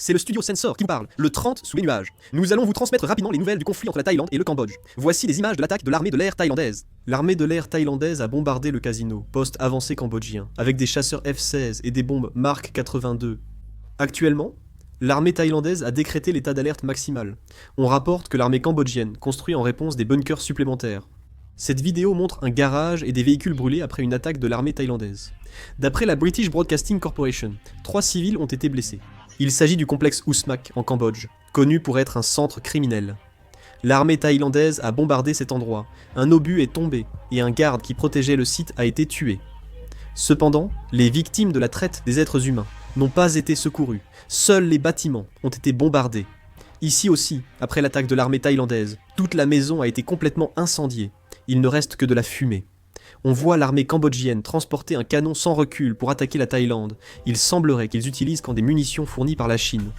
C'est le studio Sensor qui nous parle, le 30 sous les nuages. Nous allons vous transmettre rapidement les nouvelles du conflit entre la Thaïlande et le Cambodge. Voici les images de l'attaque de l'armée de l'air thaïlandaise. L'armée de l'air thaïlandaise a bombardé le casino, poste avancé cambodgien, avec des chasseurs F-16 et des bombes Mark 82. Actuellement, l'armée thaïlandaise a décrété l'état d'alerte maximal. On rapporte que l'armée cambodgienne construit en réponse des bunkers supplémentaires. Cette vidéo montre un garage et des véhicules brûlés après une attaque de l'armée thaïlandaise. D'après la British Broadcasting Corporation, 3 civils ont été blessés. Il s'agit du complexe Usmak en Cambodge, connu pour être un centre criminel. L'armée thaïlandaise a bombardé cet endroit, un obus est tombé et un garde qui protégeait le site a été tué. Cependant, les victimes de la traite des êtres humains n'ont pas été secourus, seuls les bâtiments ont été bombardés. Ici aussi, après l'attaque de l'armée thaïlandaise, toute la maison a été complètement incendiée, il ne reste que de la fumée. On voit l'armée cambodgienne transporter un canon sans recul pour attaquer la Thaïlande. Il semblerait qu'ils utilisent quand des munitions fournies par la Chine.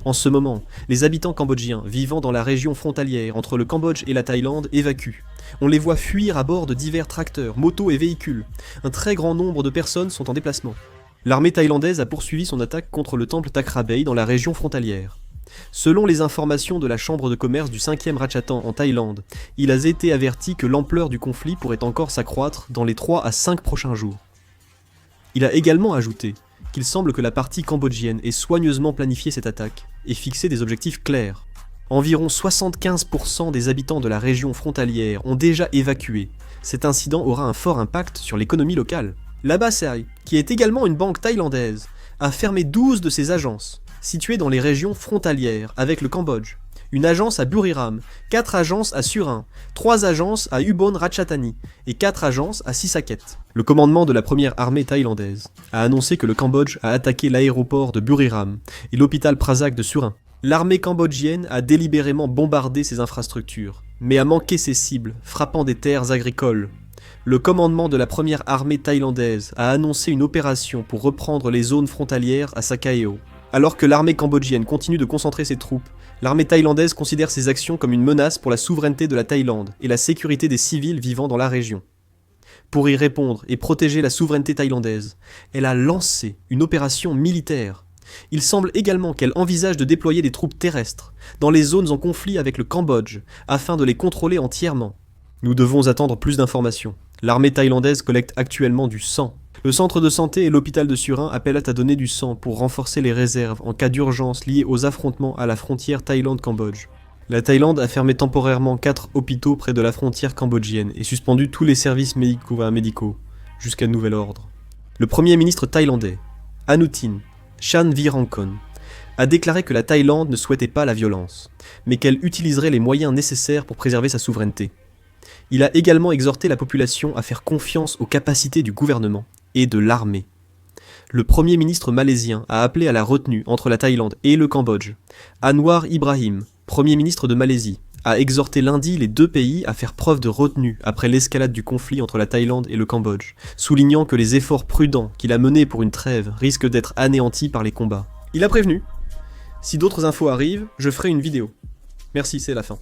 En ce moment, les habitants cambodgiens vivant dans la région frontalière entre le Cambodge et la Thaïlande évacuent. On les voit fuir à bord de divers tracteurs, motos et véhicules. Un très grand nombre de personnes sont en déplacement. L'armée thaïlandaise a poursuivi son attaque contre le temple Thakra Bay dans la région frontalière. Selon les informations de la chambre de commerce du 5e Ratchatan en Thaïlande, il a été averti que l'ampleur du conflit pourrait encore s'accroître dans les 3 à 5 prochains jours. Il a également ajouté qu'il semble que la partie cambodgienne ait soigneusement planifié cette attaque et fixé des objectifs clairs. Environ 75% des habitants de la région frontalière ont déjà évacué. Cet incident aura un fort impact sur l'économie locale. La BASAI, qui est également une banque thaïlandaise, a fermé 12 de ses agences, situées dans les régions frontalières avec le Cambodge, une agence à Buriram, 4 agences à Surin, 3 agences à Ubon Ratchathani et 4 agences à Sisaket. Le commandement de la première armée thaïlandaise a annoncé que le Cambodge a attaqué l'aéroport de Buriram et l'hôpital Prasak de Surin. L'armée cambodgienne a délibérément bombardé ses infrastructures, mais a manqué ses cibles, frappant des terres agricoles. Le commandement de la première armée thaïlandaise a annoncé une opération pour reprendre les zones frontalières à Sakao. Alors que l'armée cambodgienne continue de concentrer ses troupes, l'armée thaïlandaise considère ces actions comme une menace pour la souveraineté de la Thaïlande et la sécurité des civils vivant dans la région. Pour y répondre et protéger la souveraineté thaïlandaise, elle a lancé une opération militaire. Il semble également qu'elle envisage de déployer des troupes terrestres dans les zones en conflit avec le Cambodge afin de les contrôler entièrement. Nous devons attendre plus d'informations. L'armée thaïlandaise collecte actuellement du sang. Le centre de santé et l'hôpital de Surin appellent à donner du sang pour renforcer les réserves en cas d'urgence liés aux affrontements à la frontière Thaïlande-Cambodge. La Thaïlande a fermé temporairement 4 hôpitaux près de la frontière cambodgienne et suspendu tous les services médicaux jusqu'à nouvel ordre. Le premier ministre thaïlandais, Anutin Chanvirakon, a déclaré que la Thaïlande ne souhaitait pas la violence, mais qu'elle utiliserait les moyens nécessaires pour préserver sa souveraineté. Il a également exhorté la population à faire confiance aux capacités du gouvernement et de l'armée. Le premier ministre malaisien a appelé à la retenue entre la Thaïlande et le Cambodge. Anwar Ibrahim, premier ministre de Malaisie, a exhorté lundi les 2 pays à faire preuve de retenue après l'escalade du conflit entre la Thaïlande et le Cambodge, soulignant que les efforts prudents qu'il a menés pour une trêve risquent d'être anéantis par les combats. Il a prévenu. Si d'autres infos arrivent, je ferai une vidéo. Merci, c'est la fin.